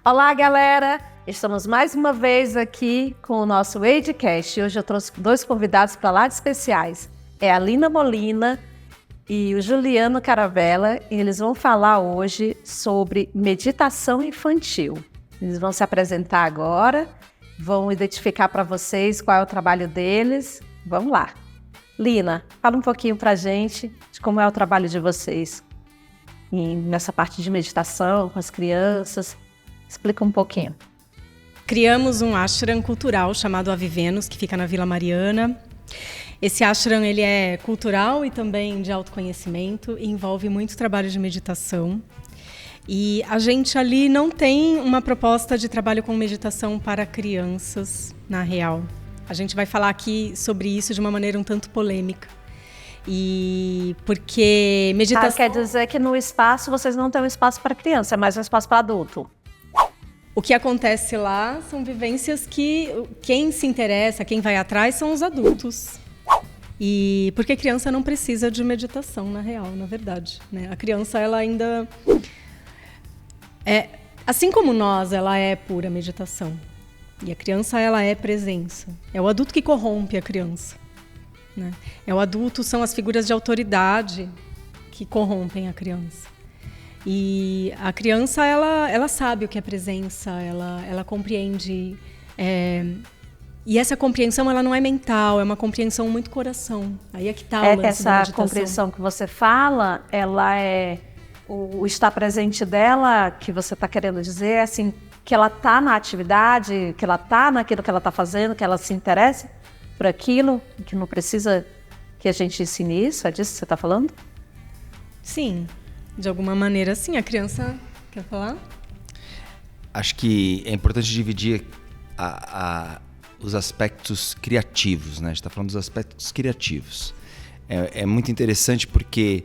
Olá, galera! Estamos mais uma vez aqui com o nosso Agecast. Hoje eu trouxe dois convidados para lá de especiais. É a Lina Molina e o Juliano Caravella. E eles vão falar hoje sobre meditação infantil. Eles vão se apresentar agora, vão identificar para vocês qual é o trabalho deles. Vamos lá! Lina, fala um pouquinho para a gente de como é o trabalho de vocês nessa parte de meditação com as crianças. Explica um pouquinho. Criamos um ashram cultural chamado Avivenos, que fica na Vila Mariana. Esse ashram ele é cultural e também de autoconhecimento e envolve muito trabalho de meditação. E a gente ali não tem uma proposta de trabalho com meditação para crianças, na real. A gente vai falar aqui sobre isso de uma maneira um tanto polêmica. E porque meditação... quer dizer que no espaço vocês não têm um espaço para criança, é mais um espaço para adulto. O que acontece lá são vivências que quem se interessa, quem vai atrás são os adultos. E porque a criança não precisa de meditação, na real, na verdade, né? A criança, ela ainda é, assim como nós, ela é pura meditação. E a criança, ela é presença. É o adulto que corrompe a criança, né? É o adulto, são as figuras de autoridade que corrompem a criança. E a criança, ela sabe o que é presença, ela compreende. E essa compreensão, ela não é mental, é uma compreensão muito coração. Aí é que está o lance da meditação. Essa compreensão que você fala, ela é o estar presente dela, que você está querendo dizer, assim, que ela está na atividade, que ela está naquilo que ela está fazendo, que ela se interessa por aquilo, que não precisa que a gente ensine isso, é disso que você está falando? Sim. De alguma maneira, sim. A criança... Quer falar? Acho que é importante dividir os aspectos criativos, né? A gente está falando dos aspectos criativos. É muito interessante porque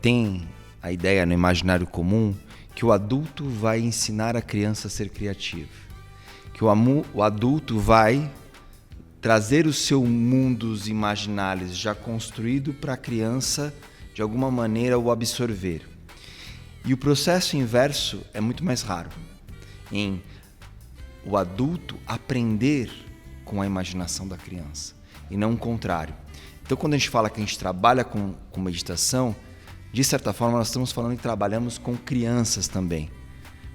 tem a ideia no imaginário comum que o adulto vai ensinar a criança a ser criativa. Que o adulto vai trazer o seu mundos imaginários já construído para a criança de alguma maneira o absorver. E o processo inverso é muito mais raro, em o adulto aprender com a imaginação da criança, e não o contrário. Então, quando a gente fala que a gente trabalha com meditação, de certa forma nós estamos falando que trabalhamos com crianças também,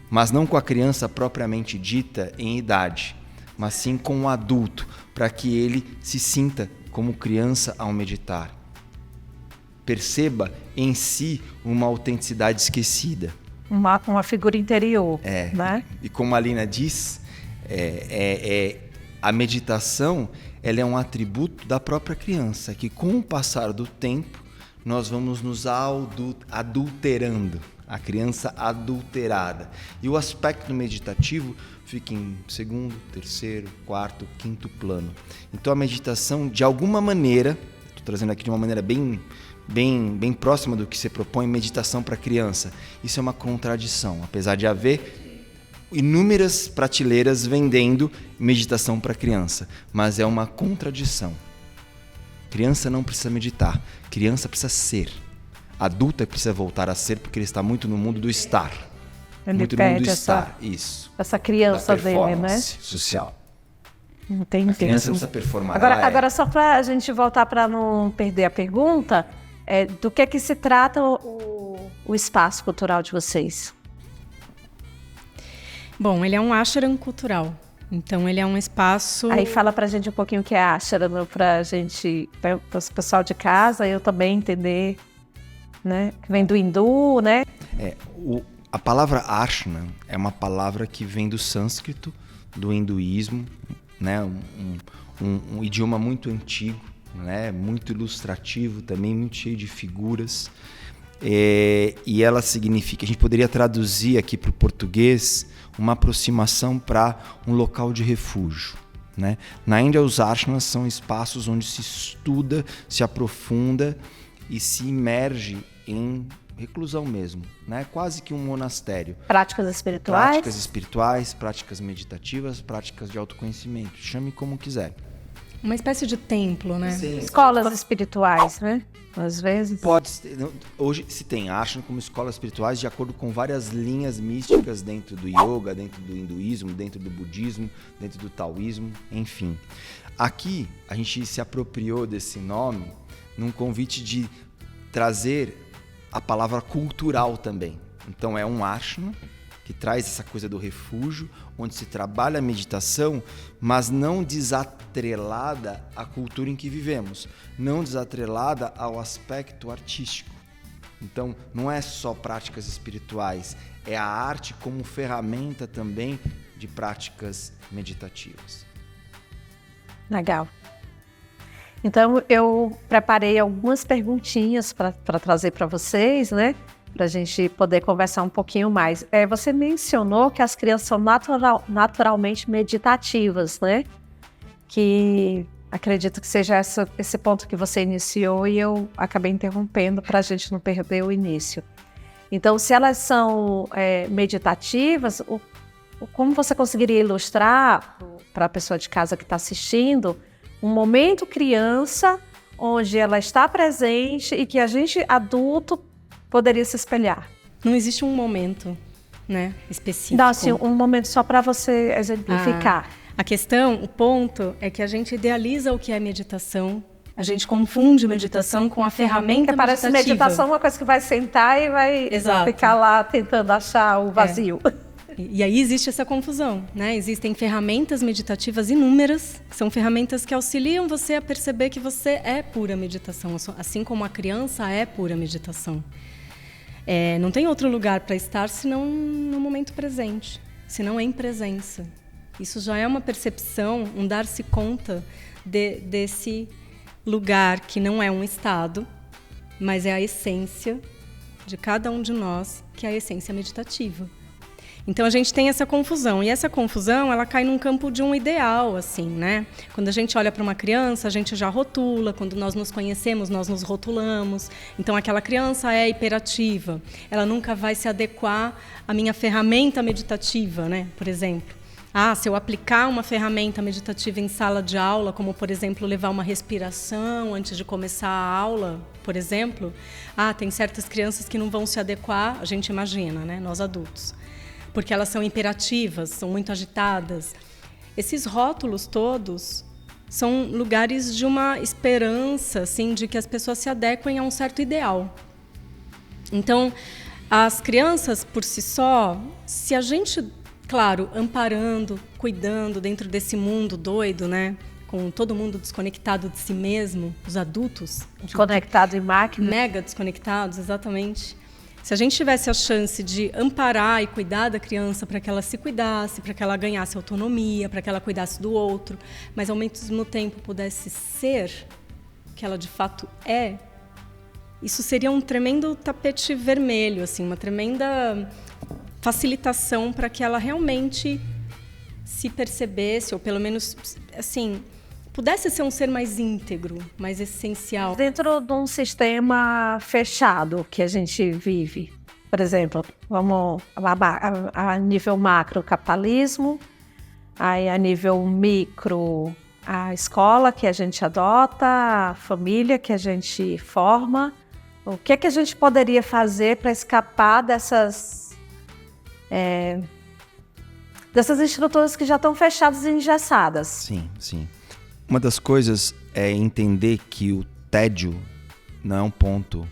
mas não com a criança propriamente dita em idade, mas sim com o adulto, para que ele se sinta como criança ao meditar. Perceba em si uma autenticidade esquecida. Uma figura interior, né? E como a Lina diz, a meditação ela é um atributo da própria criança, que com o passar do tempo nós vamos nos adulterando, a criança adulterada. E o aspecto meditativo fica em segundo, terceiro, quarto, quinto plano. Então a meditação, de alguma maneira, estou trazendo aqui de uma maneira bem próxima do que se propõe meditação para criança. Isso é uma contradição, apesar de haver inúmeras prateleiras vendendo meditação para criança, mas é uma contradição. Criança não precisa meditar, criança precisa ser. Adulta precisa voltar a ser porque ele está muito no mundo do estar. Ele muito no mundo do estar, isso. Essa criança dele, né? Social. Entendi. A criança precisa performar. Agora só para a gente voltar para não perder a pergunta, do que se trata o espaço cultural de vocês? Bom, ele é um ashram cultural. Então, ele é um espaço... Aí fala pra gente um pouquinho o que é ashram, pra gente, para o pessoal de casa, eu também entender, né? Que vem do hindu, né? A palavra ashram é uma palavra que vem do sânscrito, do hinduísmo, né? Um idioma muito antigo, né? Muito ilustrativo também, muito cheio de figuras. E ela significa, a gente poderia traduzir aqui para o português, uma aproximação para um local de refúgio, né? Na Índia, os ashrams são espaços onde se estuda, se aprofunda e se imerge em reclusão mesmo, né? Quase que um monastério. Práticas espirituais? Práticas espirituais, práticas meditativas, práticas de autoconhecimento, chame como quiser. Uma espécie de templo, né? Sim. Escolas espirituais, né? Às vezes. Pode ser. Hoje se tem ashram como escolas espirituais de acordo com várias linhas místicas dentro do yoga, dentro do hinduísmo, dentro do budismo, dentro do taoísmo, enfim. Aqui a gente se apropriou desse nome num convite de trazer a palavra cultural também. Então é um ashram que traz essa coisa do refúgio, onde se trabalha a meditação, mas não desatrelada à cultura em que vivemos, não desatrelada ao aspecto artístico. Então, não é só práticas espirituais, é a arte como ferramenta também de práticas meditativas. Legal. Então, eu preparei algumas perguntinhas para trazer para vocês, né? Para a gente poder conversar um pouquinho mais. Você mencionou que as crianças são naturalmente meditativas, né? Que acredito que seja esse ponto que você iniciou e eu acabei interrompendo para a gente não perder o início. Então, se elas são meditativas, como você conseguiria ilustrar para a pessoa de casa que está assistindo um momento criança onde ela está presente e que a gente adulto poderia se espelhar? Não existe um momento, né, específico. Não, assim, um momento só para você exemplificar. A questão, o ponto, é que a gente idealiza o que é meditação. A gente confunde meditação com a ferramenta parece meditativa. Meditação uma coisa que vai sentar e vai ficar lá tentando achar o vazio. E aí existe essa confusão, né? Existem ferramentas meditativas inúmeras, que são ferramentas que auxiliam você a perceber que você é pura meditação, assim como a criança é pura meditação. Não tem outro lugar para estar senão no momento presente, senão em presença. Isso já é uma percepção, um dar-se conta desse lugar que não é um estado, mas é a essência de cada um de nós, que é a essência meditativa. Então a gente tem essa confusão, e essa confusão ela cai num campo de um ideal, assim, né? Quando a gente olha para uma criança, a gente já rotula, quando nós nos conhecemos, nós nos rotulamos. Então aquela criança é hiperativa, ela nunca vai se adequar à minha ferramenta meditativa, né? Por exemplo. Se eu aplicar uma ferramenta meditativa em sala de aula, como, por exemplo, levar uma respiração antes de começar a aula, por exemplo, tem certas crianças que não vão se adequar, a gente imagina, né? Nós adultos. Porque elas são imperativas, são muito agitadas. Esses rótulos todos são lugares de uma esperança, assim, de que as pessoas se adequem a um certo ideal. Então, as crianças, por si só, se a gente, claro, amparando, cuidando dentro desse mundo doido, né? Com todo mundo desconectado de si mesmo, os adultos. Conectado em máquina. Mega desconectados, exatamente. Se a gente tivesse a chance de amparar e cuidar da criança para que ela se cuidasse, para que ela ganhasse autonomia, para que ela cuidasse do outro, mas ao mesmo tempo pudesse ser o que ela de fato é, isso seria um tremendo tapete vermelho, assim, uma tremenda facilitação para que ela realmente se percebesse, ou pelo menos, assim, pudesse ser um ser mais íntegro, mais essencial. Dentro de um sistema fechado que a gente vive, por exemplo, vamos a nível macro, capitalismo, aí a nível micro, a escola que a gente adota, a família que a gente forma. O que é que a gente poderia fazer para escapar dessas estruturas que já estão fechadas e engessadas? Sim, sim. Uma das coisas é entender que o tédio não é um ponto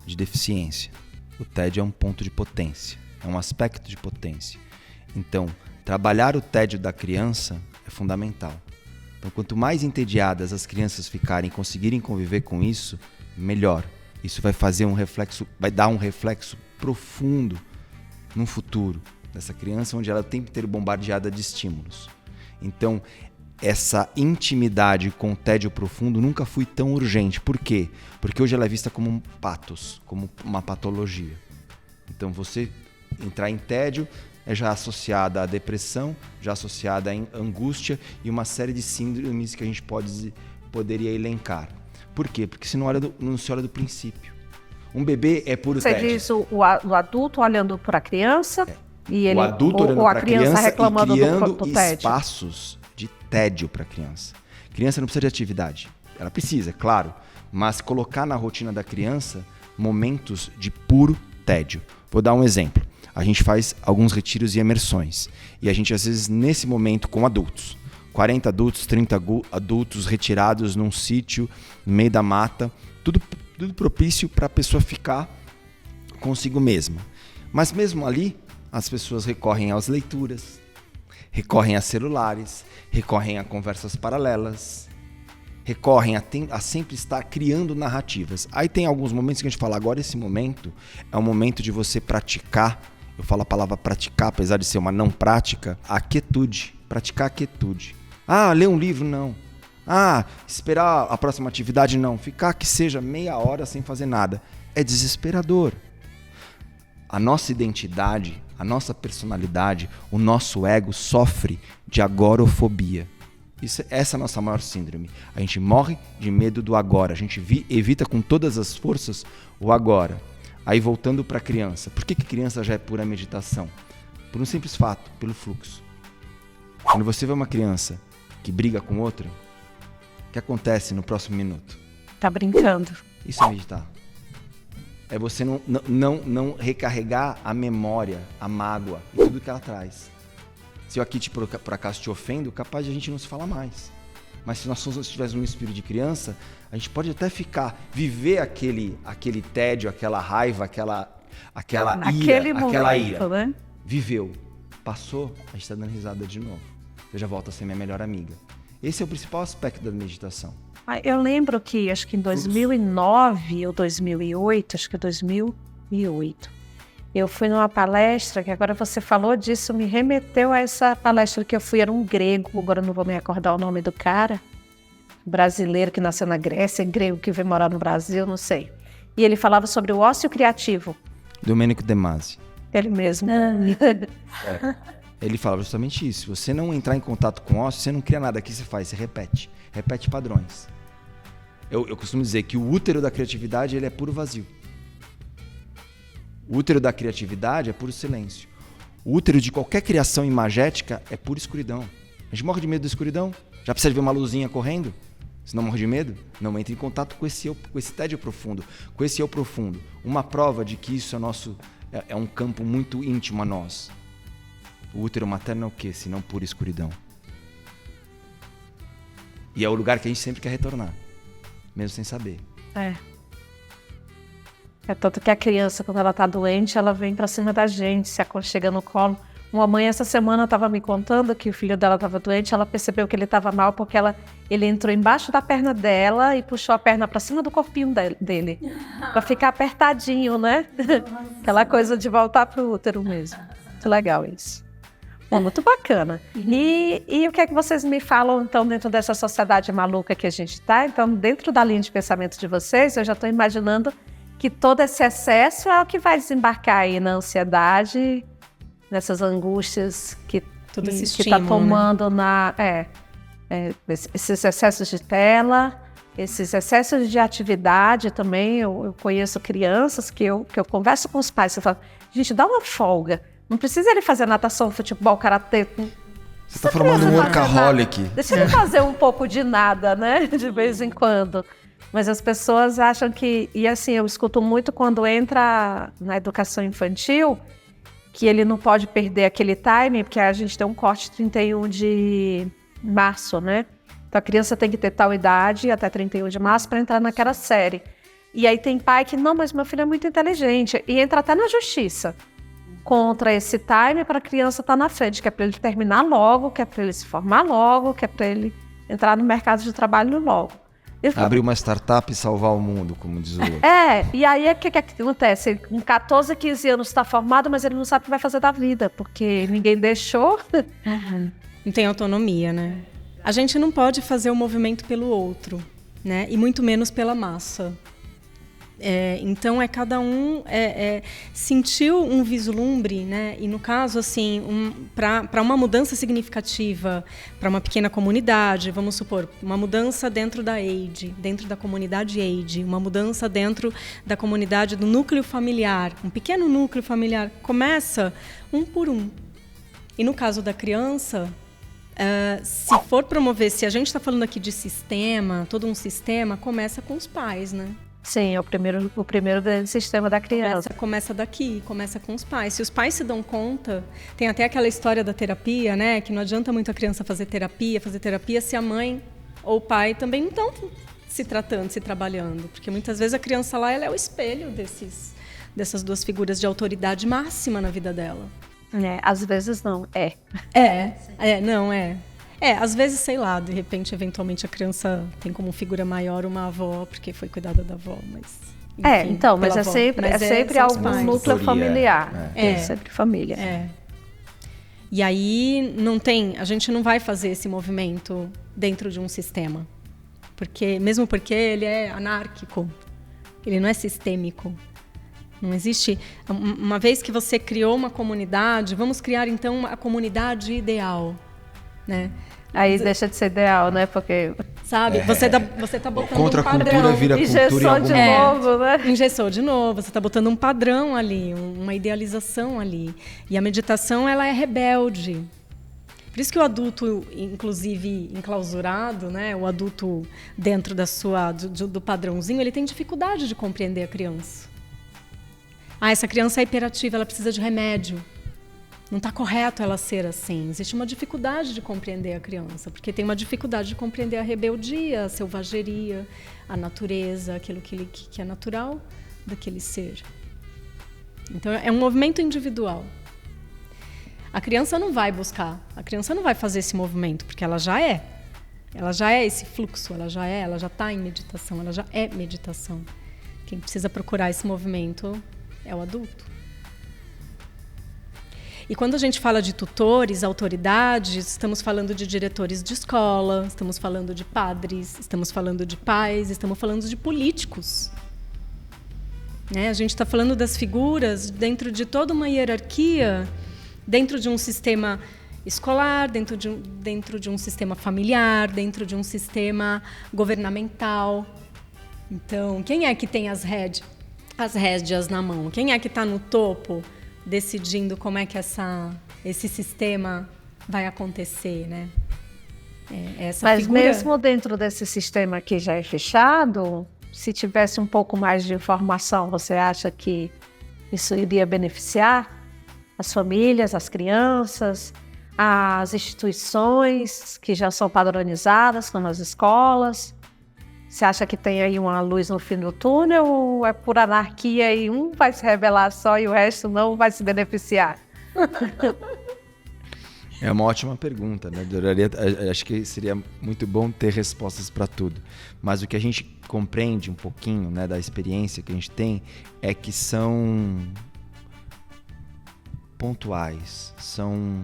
de deficiência. O tédio é um ponto de potência, é um aspecto de potência. Então, trabalhar o tédio da criança é fundamental. Então, quanto mais entediadas as crianças ficarem e conseguirem conviver com isso, melhor. Isso vai fazer vai dar um reflexo profundo no futuro dessa criança, onde ela tem que ter bombardeada de estímulos. Então, essa intimidade com o tédio profundo nunca foi tão urgente. Por quê? Porque hoje ela é vista como um patos, como uma patologia. Então, você entrar em tédio é já associada à depressão, já associada à angústia e uma série de síndromes que a gente poderia elencar. Por quê? Porque se não se olha do princípio. Um bebê é puro tédio. Você diz o adulto olhando para a criança e ele, o adulto olhando ou a para a criança criança reclamando e criando do tédio. espaços de tédio para a criança. Criança não precisa de atividade. Ela precisa, é claro, mas colocar na rotina da criança momentos de puro tédio. Vou dar um exemplo. A gente faz alguns retiros e imersões. E a gente, às vezes, nesse momento, com adultos. 40 adultos, 30 adultos retirados num sítio, no meio da mata. Tudo propício para a pessoa ficar consigo mesma. Mas mesmo ali, as pessoas recorrem às leituras, recorrem a celulares, recorrem a conversas paralelas, recorrem a sempre estar criando narrativas. Aí tem alguns momentos que a gente fala, agora esse momento é o momento de você praticar, eu falo a palavra praticar, apesar de ser uma não prática, a quietude, praticar a quietude. Ler um livro, não. Esperar a próxima atividade, não. Ficar que seja meia hora sem fazer nada. É desesperador. A nossa identidade, a nossa personalidade, o nosso ego sofre de agorofobia. Essa é a nossa maior síndrome. A gente morre de medo do agora. A gente evita com todas as forças o agora. Aí voltando para a criança. Por que criança já é pura meditação? Por um simples fato, pelo fluxo. Quando você vê uma criança que briga com outra, o que acontece no próximo minuto? Tá brincando. Isso é meditar. É você não recarregar a memória, a mágoa e tudo que ela traz. Se eu aqui por acaso te ofendo, capaz de a gente não se falar mais. Mas se nós tivéssemos um espírito de criança, a gente pode até viver aquele tédio, aquela raiva, aquela ira. Né? Viveu, passou, a gente está dando risada de novo. Você já volta a ser minha melhor amiga. Esse é o principal aspecto da meditação. Eu lembro que, acho que em 2009 ou 2008, acho que 2008, eu fui numa palestra, que agora você falou disso, me remeteu a essa palestra que eu fui, era um grego, agora não vou me recordar o nome do cara, brasileiro que nasceu na Grécia, grego que veio morar no Brasil, não sei. E ele falava sobre o ócio criativo. Domênico De Masi. Ele mesmo. Ele falava justamente isso. Se você não entrar em contato com o ócio, você não cria nada. O que você faz? Você repete. Repete padrões. Eu costumo dizer que o útero da criatividade ele é puro vazio. O útero da criatividade é puro silêncio. O útero de qualquer criação imagética é pura escuridão. A gente morre de medo da escuridão? Já precisa de ver uma luzinha correndo? Se não morre de medo? Não entre em contato com esse tédio profundo, com esse eu profundo. Uma prova de que isso é um campo muito íntimo a nós. O útero materno é o quê? Se não pura escuridão. E é o lugar que a gente sempre quer retornar, mesmo sem saber. É tanto que a criança, quando ela tá doente, ela vem pra cima da gente, se aconchega no colo. Uma mãe essa semana estava me contando que o filho dela estava doente, ela percebeu que ele estava mal porque ele entrou embaixo da perna dela e puxou a perna para cima do corpinho dele, para ficar apertadinho, né? Aquela coisa de voltar pro útero mesmo. Muito legal isso. Muito bacana. E o que é que vocês me falam, então, dentro dessa sociedade maluca que a gente está? Então, dentro da linha de pensamento de vocês, eu já estou imaginando que todo esse excesso é o que vai desembarcar aí na ansiedade, nessas angústias que está tomando, né? Esses excessos de tela, esses excessos de atividade também. Eu conheço crianças que eu converso com os pais, eu falo, gente, dá uma folga. Não precisa ele fazer natação, futebol, karatê. Você está formando um workaholic. Deixa ele fazer um pouco de nada, né? De vez em quando. Mas as pessoas acham que... E assim, eu escuto muito quando entra na educação infantil, que ele não pode perder aquele time, porque a gente tem um corte 31 de março, né? Então a criança tem que ter tal idade, até 31 de março, para entrar naquela série. E aí tem pai que, não, mas meu filho é muito inteligente. E entra até na justiça contra esse time para a criança estar na frente, que é para ele terminar logo, que é para ele se formar logo, que é para ele entrar no mercado de trabalho logo. Abrir uma startup e salvar o mundo, como diz o outro. E aí o que acontece? Ele, com 14, 15 anos está formado, mas ele não sabe o que vai fazer da vida, porque ninguém deixou. Não tem autonomia, né? A gente não pode fazer o movimento pelo outro, né? E muito menos pela massa. Então cada um sentiu um vislumbre, né? E no caso assim, para uma mudança significativa para uma pequena comunidade, vamos supor, uma mudança dentro da AID, dentro da comunidade AID, uma mudança dentro da comunidade do núcleo familiar, um pequeno núcleo familiar, começa um por um. E no caso da criança, Se for promover, se a gente está falando aqui de sistema, todo um sistema, começa com os pais, né? Sim, o primeiro sistema da criança. Começa daqui, começa com os pais. Se os pais se dão conta, tem até aquela história da terapia, né? Que não adianta muito a criança fazer terapia se a mãe ou o pai também não estão se tratando, se trabalhando. Porque muitas vezes a criança lá, ela é o espelho dessas duas figuras de autoridade máxima na vida dela. Às vezes não, às vezes, sei lá, de repente, eventualmente a criança tem como figura maior uma avó, porque foi cuidada da avó, mas... Enfim, então, mas é sempre algum núcleo familiar. É sempre família. E aí, a gente não vai fazer esse movimento dentro de um sistema. Mesmo porque ele é anárquico, ele não é sistêmico. Não existe... Uma vez que você criou uma comunidade, vamos criar, então, a comunidade ideal, né? Aí deixa de ser ideal, né? Porque... Sabe? Você tá botando contra um padrão. A cultura vira cultura engessou de novo, né? Engessou de novo. Você está botando um padrão ali, uma idealização ali. E a meditação, ela é rebelde. Por isso que o adulto, inclusive enclausurado, né? O adulto dentro do padrãozinho, ele tem dificuldade de compreender a criança. Essa criança é hiperativa, ela precisa de remédio. Não está correto ela ser assim. Existe uma dificuldade de compreender a criança, porque tem uma dificuldade de compreender a rebeldia, a selvageria, a natureza, aquilo que é natural daquele ser. Então, é um movimento individual. A criança não vai buscar, a criança não vai fazer esse movimento, porque ela já é. Ela já é esse fluxo, ela já está em meditação, ela já é meditação. Quem precisa procurar esse movimento é o adulto. E quando a gente fala de tutores, autoridades, estamos falando de diretores de escola, estamos falando de padres, estamos falando de pais, estamos falando de políticos. A gente está falando das figuras dentro de toda uma hierarquia, dentro de um sistema escolar, dentro de um sistema familiar, dentro de um sistema governamental. Então, quem é que tem as rédeas na mão? Quem é que está no topo decidindo como é que esse sistema vai acontecer, né? Mas figura... mesmo dentro desse sistema que já é fechado, se tivesse um pouco mais de informação, você acha que isso iria beneficiar as famílias, as crianças, as instituições que já são padronizadas, como as escolas? Você acha que tem aí uma luz no fim do túnel ou é por anarquia e um vai se rebelar só e o resto não vai se beneficiar? É uma ótima pergunta, né? Acho que seria muito bom ter respostas para tudo. Mas o que a gente compreende um pouquinho, né, da experiência que a gente tem é que são pontuais, são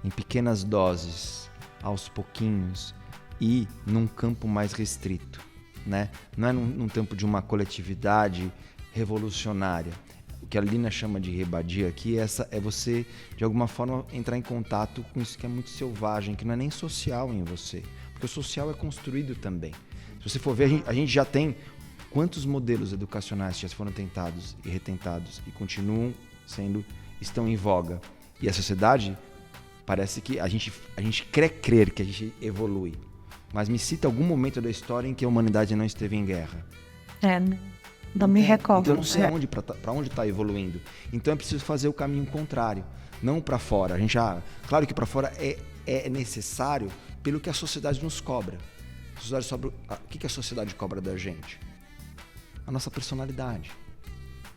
em pequenas doses, aos pouquinhos e num campo mais restrito, né? Não é num campo de uma coletividade revolucionária. O que a Lina chama de rebadia aqui é você, de alguma forma, entrar em contato com isso que é muito selvagem, que não é nem social em você. Porque o social é construído também. Se você for ver, a gente já tem quantos modelos educacionais já foram tentados e retentados e continuam estão em voga. E a sociedade, parece que a gente quer crer que a gente evolui. Mas me cita algum momento da história em que a humanidade não esteve em guerra. Não me recordo. Então eu não sei para onde está evoluindo. Então é preciso fazer o caminho contrário, não para fora. Claro que para fora é necessário pelo que a sociedade nos cobra. O que a sociedade cobra da gente? A nossa personalidade.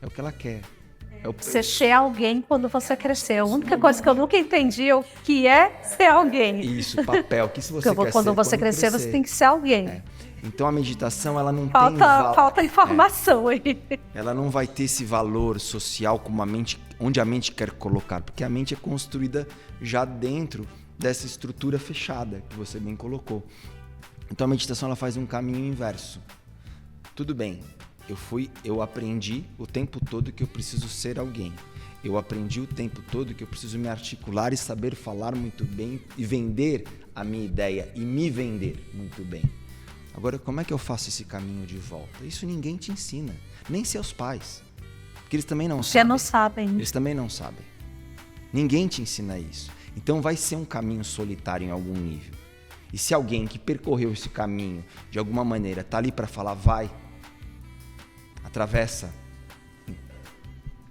É o que ela quer. Você ser alguém quando você crescer. A única coisa que eu nunca entendi é o que é ser alguém. Isso, papel. Que se você quer quando você crescer, você tem que ser alguém. Então a meditação, ela não tem falta informação aí. Ela não vai ter esse valor social como onde a mente quer colocar, porque a mente é construída já dentro dessa estrutura fechada que você bem colocou. Então a meditação, ela faz um caminho inverso. Tudo bem. Eu aprendi o tempo todo que eu preciso ser alguém. Eu aprendi o tempo todo que eu preciso me articular e saber falar muito bem e vender a minha ideia e me vender muito bem. Agora, como é que eu faço esse caminho de volta? Isso ninguém te ensina, nem seus pais. Porque eles também não sabem. Não sabem. Eles também não sabem. Ninguém te ensina isso. Então vai ser um caminho solitário em algum nível. E se alguém que percorreu esse caminho, de alguma maneira, tá ali para falar, vai, atravessa,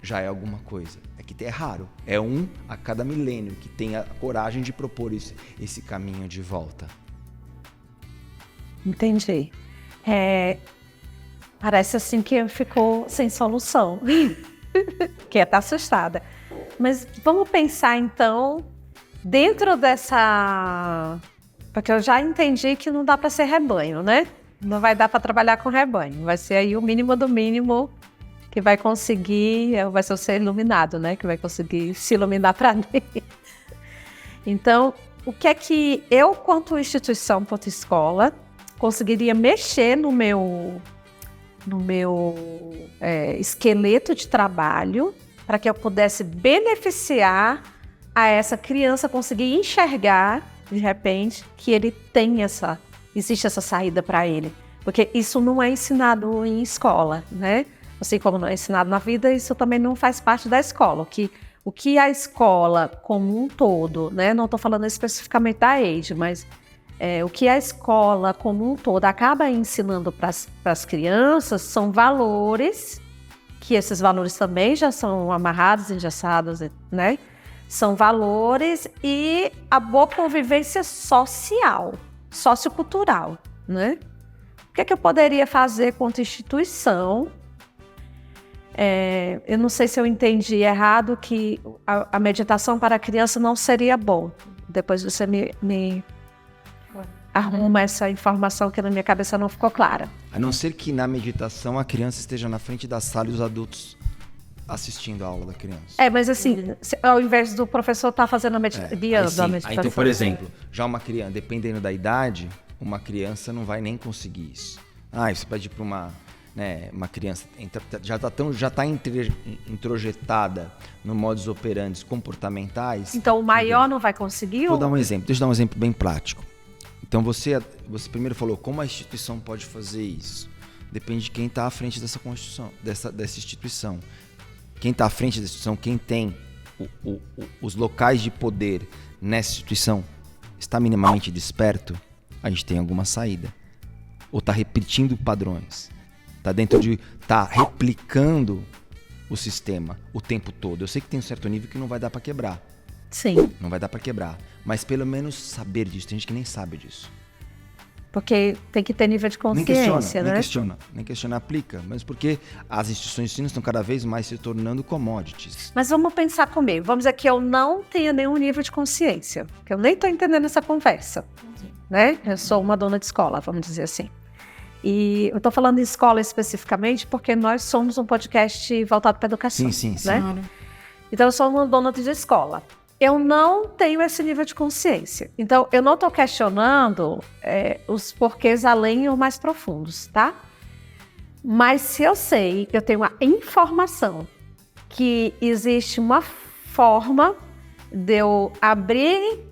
já é alguma coisa. É que é raro. É um a cada milênio que tem a coragem de propor esse caminho de volta. Entendi. Parece assim que ficou sem solução. Que tá assustada. Mas vamos pensar então, dentro dessa... Porque eu já entendi que não dá para ser rebanho, né? Não vai dar para trabalhar com rebanho. Vai ser aí o mínimo do mínimo que vai conseguir, vai ser o ser iluminado, né? Que vai conseguir se iluminar para dentro. Então, o que é que eu, quanto instituição, quanto escola, conseguiria mexer no meu esqueleto de trabalho para que eu pudesse beneficiar a essa criança conseguir enxergar, de repente, que ele tem existe essa saída para ele. Porque isso não é ensinado em escola, né? Assim como não é ensinado na vida, isso também não faz parte da escola. O que a escola como um todo, né? Não estou falando especificamente da EID, mas o que a escola como um todo acaba ensinando para as crianças são valores, que esses valores também já são amarrados, engessados, né? São valores e a boa convivência social, sociocultural, né? O que é que eu poderia fazer quanto instituição? Eu não sei se eu entendi errado que a meditação para a criança não seria bom. Depois você me arruma essa informação que na minha cabeça não ficou clara. A não ser que na meditação a criança esteja na frente da sala e os adultos assistindo a aula da criança. Mas assim, ao invés do professor estar fazendo guiando a meditação. Então, por exemplo, já uma criança, dependendo da idade, uma criança não vai nem conseguir isso. Você pede para uma criança já está introjetada no modus operandi comportamentais. Então o maior não vai conseguir? Vou dar um exemplo. Deixa eu dar um exemplo bem prático. Então você primeiro falou como a instituição pode fazer isso. Depende de quem está à frente dessa constituição, dessa instituição. Quem está à frente da instituição, quem tem os locais de poder nessa instituição, está minimamente desperto, a gente tem alguma saída. Ou está repetindo padrões. Está replicando o sistema o tempo todo. Eu sei que tem um certo nível que não vai dar para quebrar. Sim. Não vai dar para quebrar. Mas pelo menos saber disso. Tem gente que nem sabe disso. Porque tem que ter nível de consciência, né? Nem questiona, aplica. Mas porque as instituições de ensino estão cada vez mais se tornando commodities. Mas vamos pensar comigo. Vamos dizer que eu não tenho nenhum nível de consciência. Que eu nem estou entendendo essa conversa. Né? Eu sou uma dona de escola, vamos dizer assim. E eu estou falando em escola especificamente porque nós somos um podcast voltado para a educação. Sim. Né? Claro. Então eu sou uma dona de escola. Eu não tenho esse nível de consciência. Então, eu não estou questionando os porquês além ou mais profundos, tá? Mas se eu sei, eu tenho uma informação que existe uma forma de eu abrir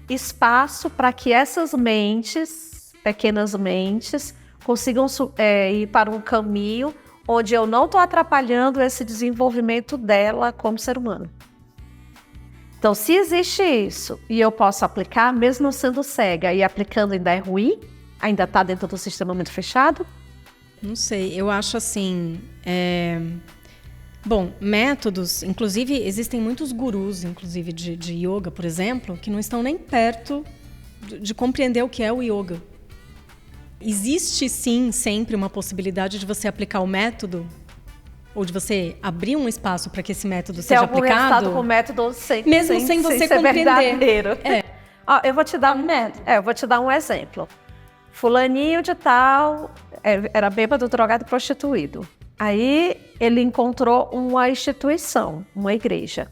espaço para que essas mentes, pequenas mentes, consigam ir para um caminho onde eu não estou atrapalhando esse desenvolvimento dela como ser humano. Então, se existe isso e eu posso aplicar, mesmo sendo cega e aplicando ainda é ruim, ainda está dentro do sistema muito fechado? Não sei, eu acho assim... Bom, métodos, inclusive existem muitos gurus, inclusive de yoga, por exemplo, que não estão nem perto de compreender o que é o yoga. Existe sim sempre uma possibilidade de você aplicar o método ou de você abrir um espaço para que esse método seja aplicado. Tem algum resultado com o método mesmo sem você compreender. Verdadeiro. Eu vou te dar um exemplo. Fulaninho de tal era bêbado, drogado e prostituído. Aí ele encontrou uma instituição, uma igreja.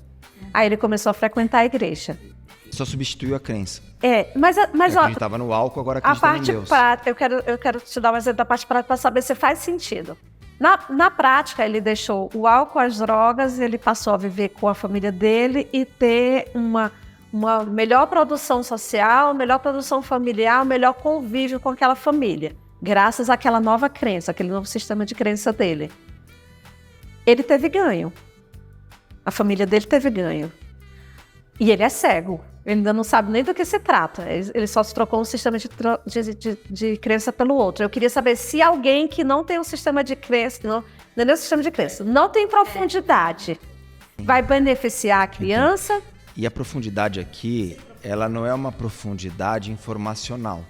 Aí ele começou a frequentar a igreja. Só substituiu a crença. Mas acreditava no álcool, agora acredita em Deus. A parte prática, eu quero te dar um exemplo da parte prática para saber se faz sentido. Na prática, ele deixou o álcool, as drogas, ele passou a viver com a família dele e ter uma melhor produção social, melhor produção familiar, melhor convívio com aquela família, graças àquela nova crença, aquele novo sistema de crença dele. Ele teve ganho. A família dele teve ganho. E ele é cego. Ele ainda não sabe nem do que se trata. Ele só se trocou um sistema de crença pelo outro. Eu queria saber se alguém que não tem um sistema de crença, não é nem um sistema de crença, não tem profundidade, vai beneficiar a criança. E a profundidade aqui, ela não é uma profundidade informacional.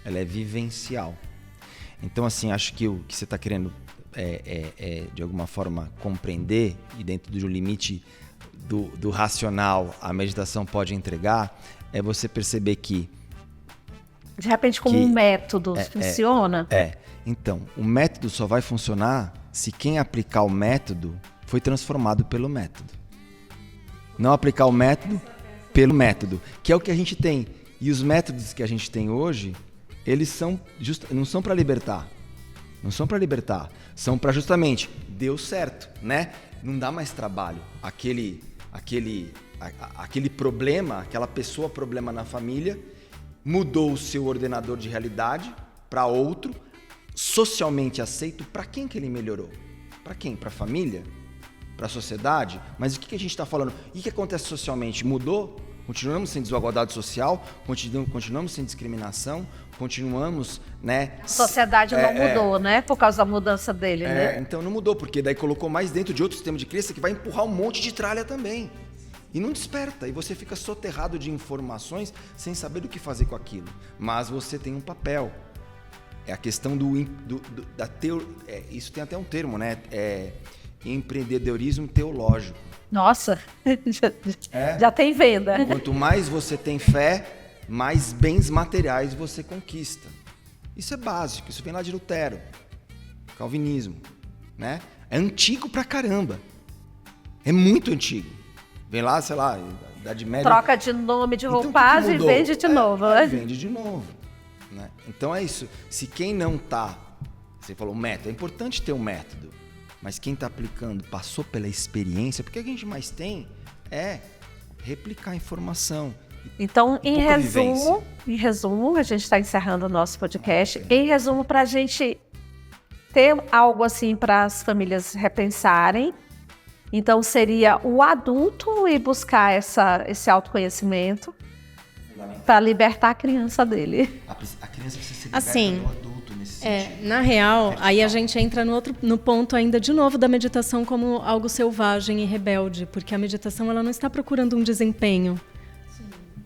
Ela é vivencial. Então, assim, acho que o que você está querendo de alguma forma compreender, e dentro do limite do racional a meditação pode entregar, é você perceber que... De repente, como um método funciona? Então, o método só vai funcionar se quem aplicar o método foi transformado pelo método. Não aplicar o método pelo método, que é o que a gente tem. E os métodos que a gente tem hoje, eles não são para libertar. Não são para libertar. São para justamente, deu certo, né? Não dá mais trabalho. Aquele problema, aquela pessoa problema na família, mudou o seu ordenador de realidade para outro, socialmente aceito. Para quem que ele melhorou? Para quem? Para a família? Para a sociedade? Mas o que a gente está falando? E o que acontece socialmente? Mudou? Continuamos sem desigualdade social? Continuamos sem discriminação? Continuamos, né? A sociedade não mudou, né? Por causa da mudança dele, né? Então não mudou, porque daí colocou mais dentro de outro sistema de crença que vai empurrar um monte de tralha também. E não desperta, e você fica soterrado de informações sem saber o que fazer com aquilo. Mas você tem um papel. É a questão da teoria. Isso tem até um termo, né? Empreendedorismo teológico. Nossa, já tem venda. Quanto mais você tem fé, mais bens materiais você conquista. Isso é básico, isso vem lá de Lutero, calvinismo, né? É antigo pra caramba, é muito antigo. Vem lá, sei lá, Idade Média. Troca de nome, de roupagem e vende de novo, né? Vende de novo, né? Então é isso, se quem não tá, você falou método, é importante ter um método, mas quem tá aplicando, passou pela experiência, porque o que a gente mais tem é replicar a informação. Então, em resumo, a gente está encerrando o nosso podcast. Em resumo, para a gente ter algo assim para as famílias repensarem, então seria o adulto ir buscar esse autoconhecimento para libertar a criança dele. A criança precisa ser assim, liberta do adulto nesse sentido. Na real, aí a gente entra no ponto ainda de novo da meditação como algo selvagem e rebelde, porque a meditação ela não está procurando um desempenho.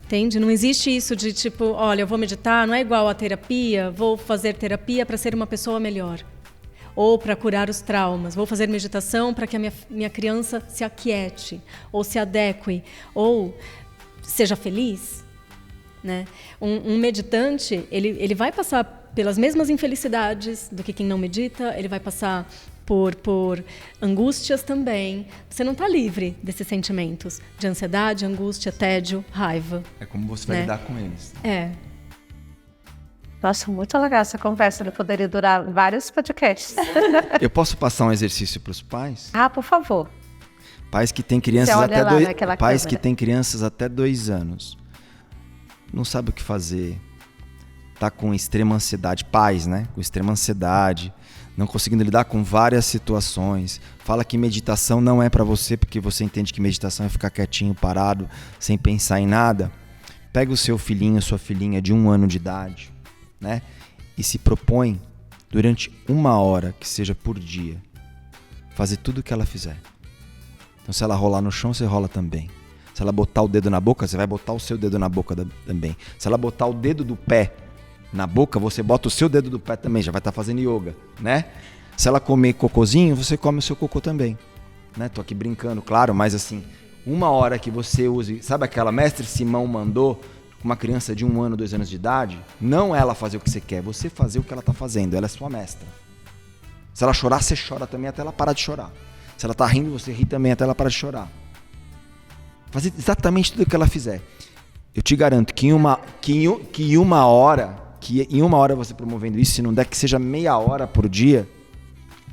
Entende? Não existe isso de tipo, olha, eu vou meditar, não é igual a terapia, vou fazer terapia para ser uma pessoa melhor. Ou para curar os traumas, vou fazer meditação para que a minha criança se aquiete, ou se adeque, ou seja feliz. Né? Um meditante, ele vai passar pelas mesmas infelicidades do que quem não medita, ele vai passar por angústias também. Você não está livre desses sentimentos de ansiedade, angústia, tédio, raiva. É como você vai lidar com eles. Nossa, muito legal essa conversa. Ela poderia durar vários podcasts. Eu posso passar um exercício para os pais? Por favor. Pais que têm crianças têm crianças até 2 anos. Não sabe o que fazer. Tá com extrema ansiedade. Pais, né? Com extrema ansiedade. Não conseguindo lidar com várias situações. Fala que meditação não é para você, porque você entende que meditação é ficar quietinho, parado, sem pensar em nada. Pega o seu filhinho, sua filhinha de 1 ano de idade, né? E se propõe, durante 1 hora, que seja por dia, fazer tudo o que ela fizer. Então, se ela rolar no chão, você rola também. Se ela botar o dedo na boca, você vai botar o seu dedo na boca também. Se ela botar o dedo do pé na boca, você bota o seu dedo do pé também, já vai estar fazendo yoga, né? Se ela comer cocôzinho, você come o seu cocô também, né? Tô aqui brincando, claro, mas assim, 1 hora que você use, sabe aquela mestre Simão mandou uma criança de 1 ano, 2 anos de idade, não ela fazer o que você quer, você fazer o que ela tá fazendo, ela é sua mestra. Se ela chorar, você chora também até ela parar de chorar. Se ela tá rindo, você ri também até ela parar de chorar. Fazer exatamente tudo o que ela fizer. Eu te garanto que em uma hora você promovendo isso, se não der que seja meia hora por dia,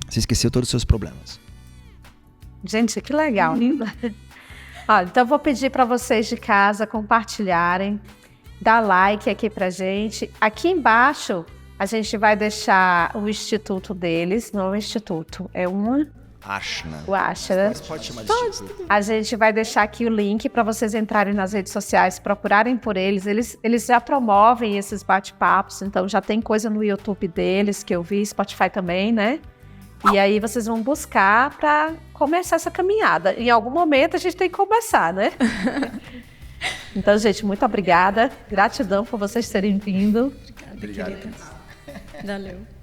você esqueceu todos os seus problemas. Gente, que legal. Olha, então eu vou pedir para vocês de casa compartilharem, dar like aqui pra gente. Aqui embaixo a gente vai deixar o instituto deles, não é um instituto, é uma Ashna. O Ashna. Mas pode chamar de Chico. A gente vai deixar aqui o link para vocês entrarem nas redes sociais, procurarem por eles. Eles já promovem esses bate-papos, então já tem coisa no YouTube deles que eu vi, Spotify também, né? E aí vocês vão buscar para começar essa caminhada. Em algum momento a gente tem que começar, né? Então, gente, muito obrigada. Gratidão por vocês terem vindo. Obrigada, querida. Valeu.